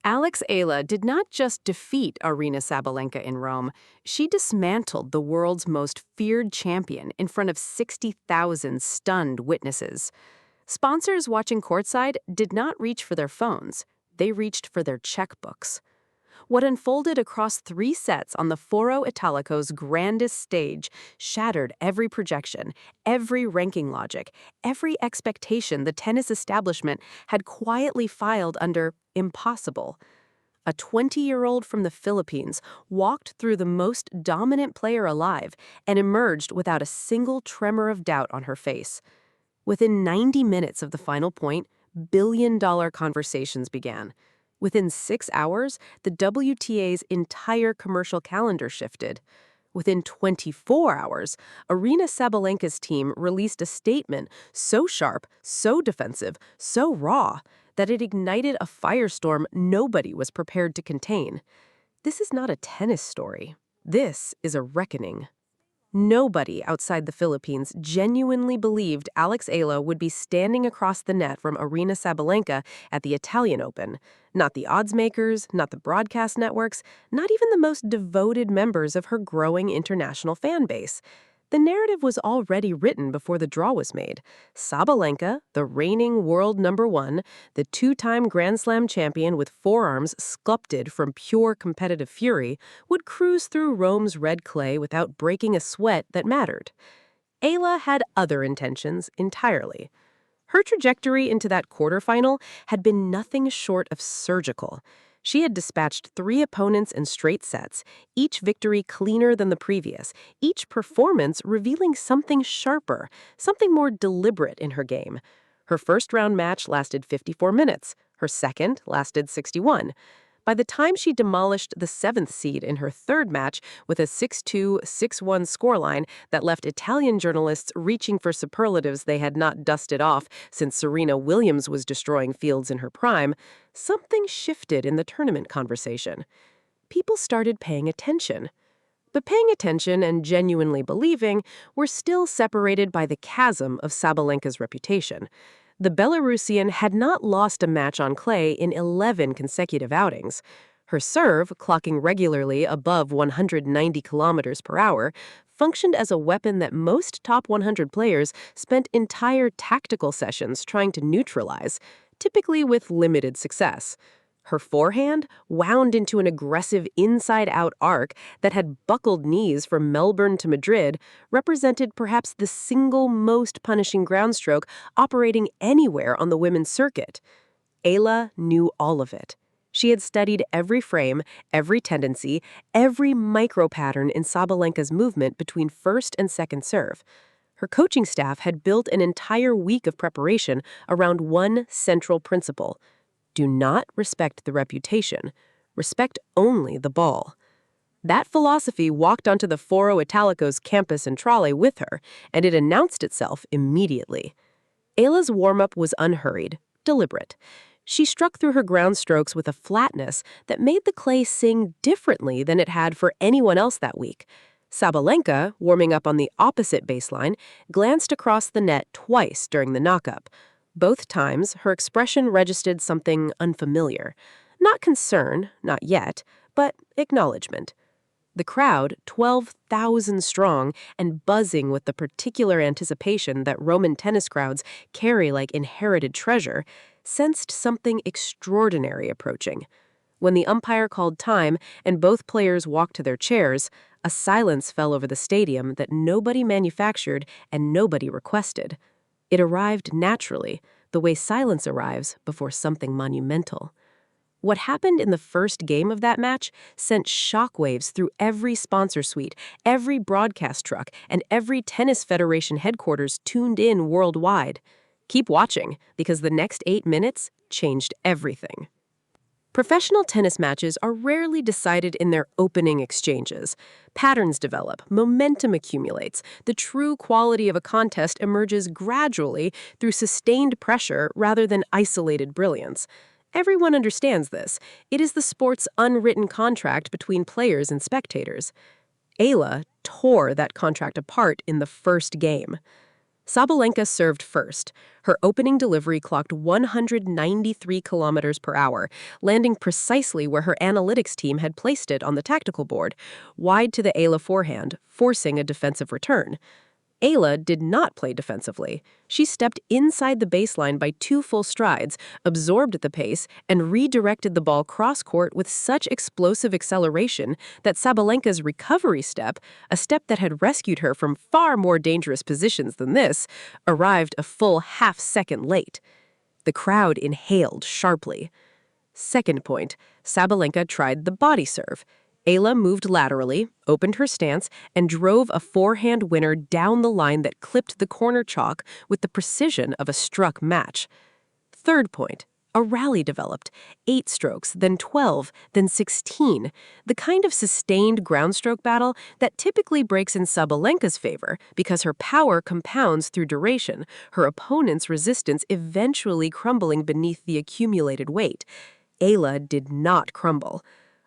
Eala did not just defeat Aryna Sabalenka in Rome, she dismantled the world's most feared champion in front of 60,000 stunned witnesses. Sponsors watching courtside did not reach for their phones, they reached for their checkbooks. What unfolded across 3 sets on the Foro Italico's grandest stage shattered every projection, every ranking logic, every expectation the tennis establishment had quietly filed under impossible. A 20-year-old from the Philippines walked through the most dominant player alive and emerged without a single tremor of doubt on her face. Within 90 minutes of the final point, billion-dollar conversations began. Within 6 hours, the WTA's entire commercial calendar shifted. Within 24 hours, Aryna Sabalenka's team released a statement so sharp, so defensive, so raw, that it ignited a firestorm nobody was prepared to contain. This is not a tennis story. This is a reckoning. Nobody outside the Philippines genuinely believed Eala would be standing across the net from Aryna Sabalenka at the Italian Open. Not the odds makers, not the broadcast networks, not even the most devoted members of her growing international fan base. The narrative was already written before the draw was made. Sabalenka, the reigning world #1, the 2-time Grand Slam champion with forearms sculpted from pure competitive fury, would cruise through Rome's red clay without breaking a sweat that mattered. Eala had other intentions entirely. Her trajectory into that quarterfinal had been nothing short of surgical. She had dispatched 3 opponents in straight sets, each victory cleaner than the previous, each performance revealing something sharper, something more deliberate in her game. Her first-round match lasted 54 minutes. Her second lasted 61. By the time she demolished the 7th seed in her third match with a 6-2, 6-1 scoreline that left Italian journalists reaching for superlatives they had not dusted off since Serena Williams was destroying fields in her prime, something shifted in the tournament conversation. People started paying attention. But paying attention and genuinely believing were still separated by the chasm of Sabalenka's reputation. The Belarusian had not lost a match on clay in 11 consecutive outings. Her serve, clocking regularly above 190 kilometers per hour, functioned as a weapon that most top 100 players spent entire tactical sessions trying to neutralize, typically with limited success. Her forehand wound into an aggressive inside-out arc that had buckled knees from Melbourne to Madrid, represented perhaps the single most punishing groundstroke operating anywhere on the women's circuit. Eala knew all of it. She had studied every frame, every tendency, every micro-pattern in Sabalenka's movement between first and second serve. Her coaching staff had built an entire week of preparation around one central principle: do not respect the reputation. Respect only the ball. That philosophy walked onto the Foro Italico's campus and trolley with her, and it announced itself immediately. Eala's warm-up was unhurried, deliberate. She struck through her ground strokes with a flatness that made the clay sing differently than it had for anyone else that week. Sabalenka, warming up on the opposite baseline, glanced across the net twice during the knockup. Both times, her expression registered something unfamiliar. Not concern, not yet, but acknowledgement. The crowd, 12,000 strong and buzzing with the particular anticipation that Roman tennis crowds carry like inherited treasure, sensed something extraordinary approaching. When the umpire called time and both players walked to their chairs, a silence fell over the stadium that nobody manufactured and nobody requested. It arrived naturally, the way silence arrives before something monumental. What happened in the first game of that match sent shockwaves through every sponsor suite, every broadcast truck, and every tennis federation headquarters tuned in worldwide. Keep watching, because the next 8 minutes changed everything. Professional tennis matches are rarely decided in their opening exchanges. Patterns develop, momentum accumulates, the true quality of a contest emerges gradually through sustained pressure rather than isolated brilliance. Everyone understands this. It is the sport's unwritten contract between players and spectators. Eala tore that contract apart in the first game. Sabalenka served first. Her opening delivery clocked 193 kilometers per hour, landing precisely where her analytics team had placed it on the tactical board, wide to the Eala forehand, forcing a defensive return. Eala did not play defensively. She stepped inside the baseline by 2 full strides, absorbed the pace, and redirected the ball cross-court with such explosive acceleration that Sabalenka's recovery step, a step that had rescued her from far more dangerous positions than this, arrived a full half-second late. The crowd inhaled sharply. Second point, Sabalenka tried the body serve. Eala moved laterally, opened her stance, and drove a forehand winner down the line that clipped the corner chalk with the precision of a struck match. Third point, a rally developed. 8 strokes, then 12, then 16. The kind of sustained groundstroke battle that typically breaks in Sabalenka's favor because her power compounds through duration, her opponent's resistance eventually crumbling beneath the accumulated weight. Eala did not crumble.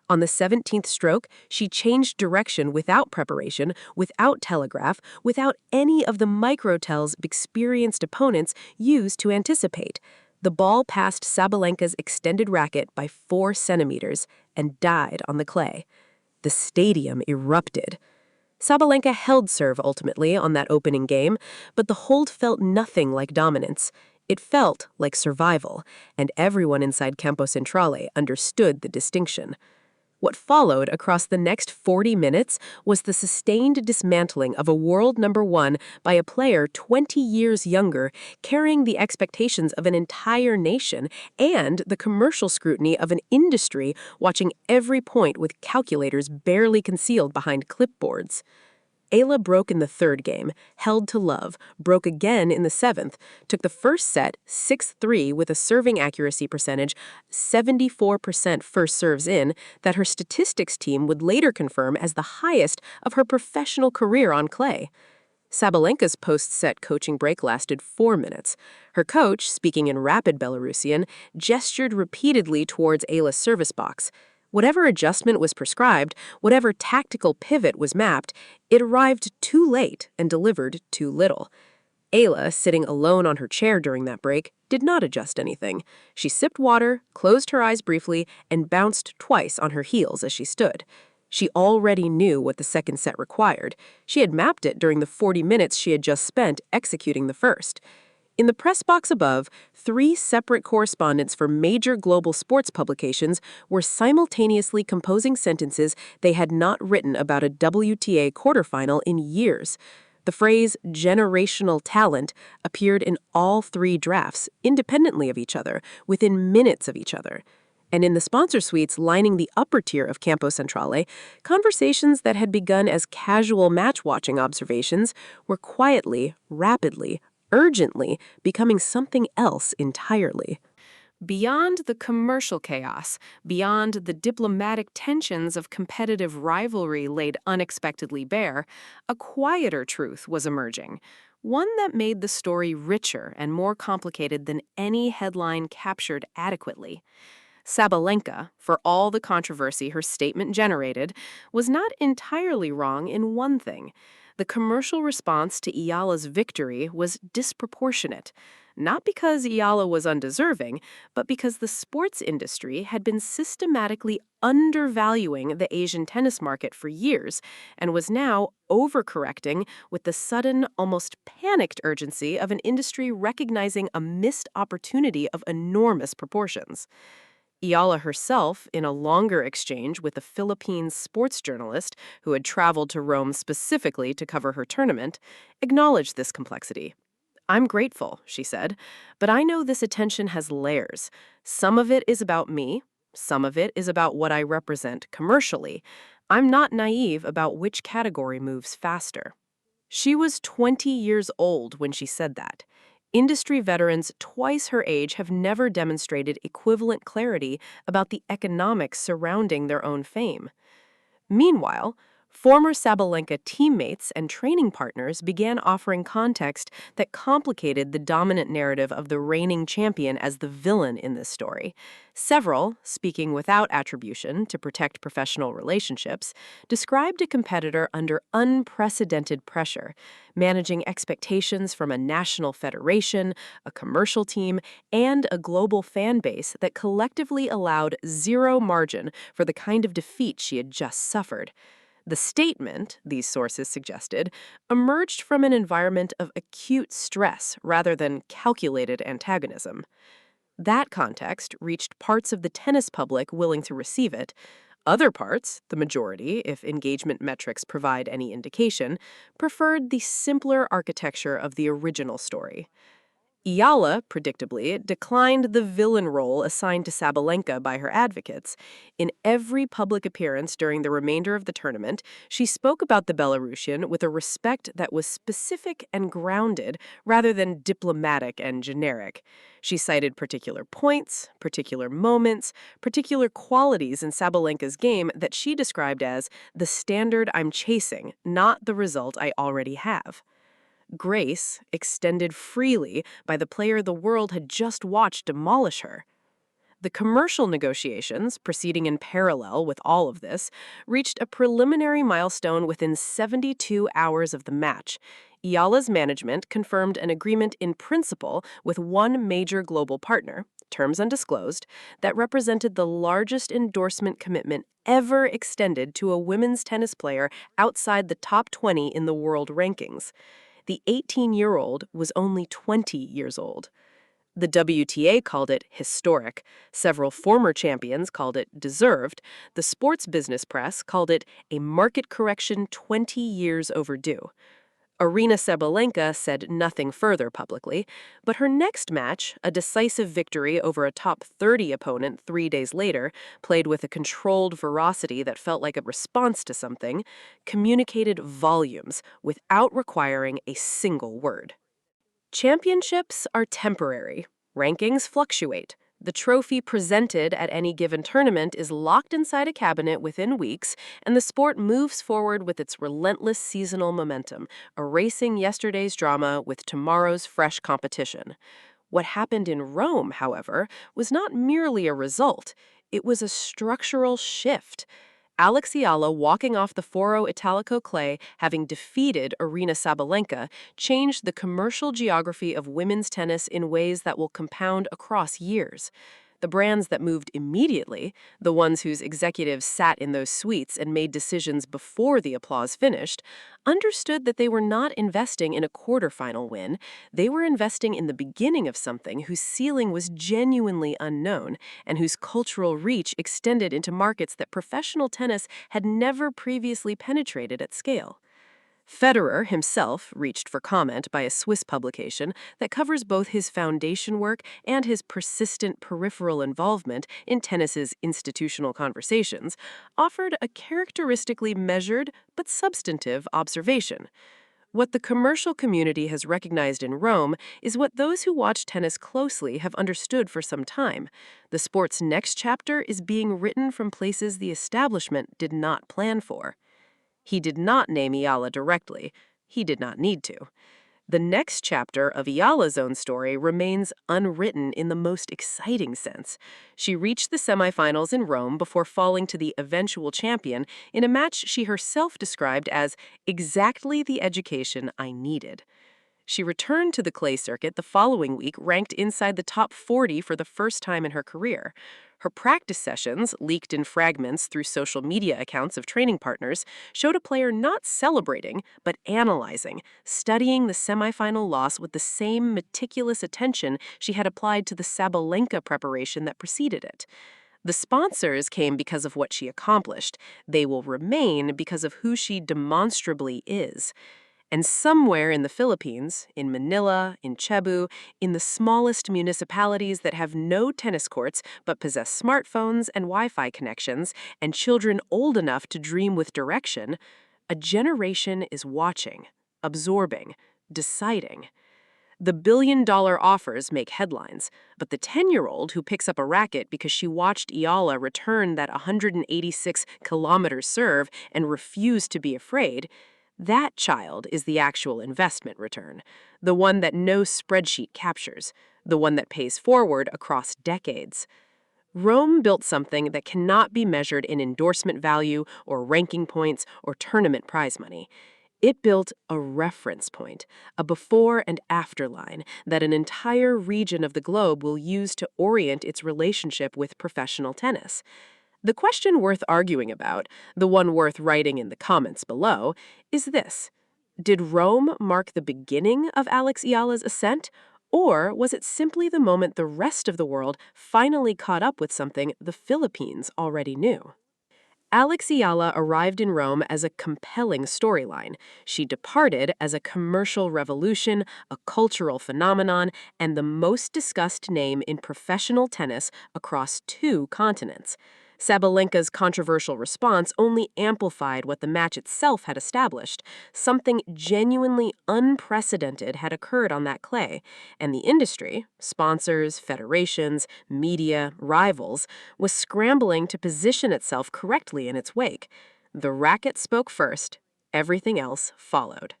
On the 17th stroke, she changed direction without preparation, without telegraph, without any of the micro-tells experienced opponents use to anticipate. The ball passed Sabalenka's extended racket by 4 centimeters and died on the clay. The stadium erupted. Sabalenka held serve ultimately on that opening game, but the hold felt nothing like dominance. It felt like survival, and everyone inside Campo Centrale understood the distinction. What followed across the next 40 minutes was the sustained dismantling of a world number 1 by a player 20 years younger, carrying the expectations of an entire nation and the commercial scrutiny of an industry watching every point with calculators barely concealed behind clipboards. Eala broke in the 3rd game, held to love, broke again in the 7th, took the first set 6-3 with a serving accuracy percentage 74% first serves in that her statistics team would later confirm as the highest of her professional career on clay. Sabalenka's post-set coaching break lasted 4 minutes. Her coach, speaking in rapid Belarusian, gestured repeatedly towards Eala's service box. Whatever adjustment was prescribed, whatever tactical pivot was mapped, it arrived too late and delivered too little. Eala, sitting alone on her chair during that break, did not adjust anything. She sipped water, closed her eyes briefly, and bounced twice on her heels as she stood. She already knew what the second set required. She had mapped it during the 40 minutes she had just spent executing the first. In the press box above, 3 separate correspondents for major global sports publications were simultaneously composing sentences they had not written about a WTA quarterfinal in years. The phrase generational talent appeared in all 3 drafts, independently of each other, within minutes of each other. And in the sponsor suites lining the upper tier of Campo Centrale, conversations that had begun as casual match-watching observations were quietly, rapidly, urgently becoming something else entirely. Beyond the commercial chaos, beyond the diplomatic tensions of competitive rivalry laid unexpectedly bare, a quieter truth was emerging, one that made the story richer and more complicated than any headline captured adequately. Sabalenka, for all the controversy her statement generated, was not entirely wrong in one thing. The commercial response to Eala's victory was disproportionate, not because Eala was undeserving, but because the sports industry had been systematically undervaluing the Asian tennis market for years and was now overcorrecting with the sudden, almost panicked urgency of an industry recognizing a missed opportunity of enormous proportions. Eala herself, in a longer exchange with a Philippine sports journalist who had traveled to Rome specifically to cover her tournament, acknowledged this complexity. "I'm grateful," she said, "but I know this attention has layers. Some of it is about me. Some of it is about what I represent commercially. I'm not naive about which category moves faster." She was 20 years old when she said that. Industry veterans twice her age have never demonstrated equivalent clarity about the economics surrounding their own fame. Meanwhile, Former Sabalenka teammates and training partners began offering context that complicated the dominant narrative of the reigning champion as the villain in this story. Several, speaking without attribution to protect professional relationships, described a competitor under unprecedented pressure, managing expectations from a national federation, a commercial team, and a global fan base that collectively allowed zero margin for the kind of defeat she had just suffered. The statement, these sources suggested, emerged from an environment of acute stress rather than calculated antagonism. That context reached parts of the tennis public willing to receive it. Other parts, the majority, if engagement metrics provide any indication, preferred the simpler architecture of the original story. Eala, predictably, declined the villain role assigned to Sabalenka by her advocates. In every public appearance during the remainder of the tournament, she spoke about the Belarusian with a respect that was specific and grounded rather than diplomatic and generic. She cited particular points, particular moments, particular qualities in Sabalenka's game that she described as the standard I'm chasing, not the result I already have. Grace extended freely by the player the world had just watched demolish her. The commercial negotiations, proceeding in parallel with all of this, reached a preliminary milestone within 72 hours of the match. Eala's management confirmed an agreement in principle with one major global partner, terms undisclosed, that represented the largest endorsement commitment ever extended to a women's tennis player outside the top 20 in the world rankings. The 18-year-old was only 20 years old. The WTA called it historic. Several former champions called it deserved. The sports business press called it a market correction 20 years overdue. Aryna Sabalenka said nothing further publicly, but her next match, a decisive victory over a top 30 opponent 3 days later, played with a controlled ferocity that felt like a response to something, communicated volumes without requiring a single word. Championships are temporary. Rankings fluctuate. The trophy presented at any given tournament is locked inside a cabinet within weeks, and the sport moves forward with its relentless seasonal momentum, erasing yesterday's drama with tomorrow's fresh competition. What happened in Rome, however, was not merely a result. It was a structural shift. Eala walking off the Foro Italico clay, having defeated Aryna Sabalenka, changed the commercial geography of women's tennis in ways that will compound across years. The brands that moved immediately, the ones whose executives sat in those suites and made decisions before the applause finished, understood that they were not investing in a quarterfinal win. They were investing in the beginning of something whose ceiling was genuinely unknown and whose cultural reach extended into markets that professional tennis had never previously penetrated at scale. Federer himself reached for comment by a Swiss publication that covers both his foundation work and his persistent peripheral involvement in tennis's institutional conversations, offered a characteristically measured but substantive observation. What the commercial community has recognized in Rome is what those who watch tennis closely have understood for some time. The sport's next chapter is being written from places the establishment did not plan for. He did not name Eala directly. He did not need to. The next chapter of Eala's own story remains unwritten in the most exciting sense. She reached the semifinals in Rome before falling to the eventual champion in a match she herself described as exactly the education I needed. She returned to the clay circuit the following week ranked inside the top 40 for the first time in her career. Her practice sessions, leaked in fragments through social media accounts of training partners, showed a player not celebrating, but analyzing, studying the semifinal loss with the same meticulous attention she had applied to the Sabalenka preparation that preceded it. The sponsors came because of what she accomplished. They will remain because of who she demonstrably is. And somewhere in the Philippines, in Manila, in Cebu, in the smallest municipalities that have no tennis courts but possess smartphones and Wi-Fi connections and children old enough to dream with direction, a generation is watching, absorbing, deciding. The billion-dollar offers make headlines, but the 10-year-old who picks up a racket because she watched Eala return that 186-kilometer serve and refused to be afraid, that child is the actual investment return, the one that no spreadsheet captures, the one that pays forward across decades. Rome built something that cannot be measured in endorsement value or ranking points or tournament prize money. It built a reference point, a before and after line that an entire region of the globe will use to orient its relationship with professional tennis. The question worth arguing about, the one worth writing in the comments below, is this. Did Rome mark the beginning of Alex Eala's ascent, or was it simply the moment the rest of the world finally caught up with something the Philippines already knew? Alex Eala arrived in Rome as a compelling storyline. She departed as a commercial revolution, a cultural phenomenon, and the most discussed name in professional tennis across 2 continents. Sabalenka's controversial response only amplified what the match itself had established. Something genuinely unprecedented had occurred on that clay, and the industry, sponsors, federations, media, rivals, was scrambling to position itself correctly in its wake. The racket spoke first, everything else followed.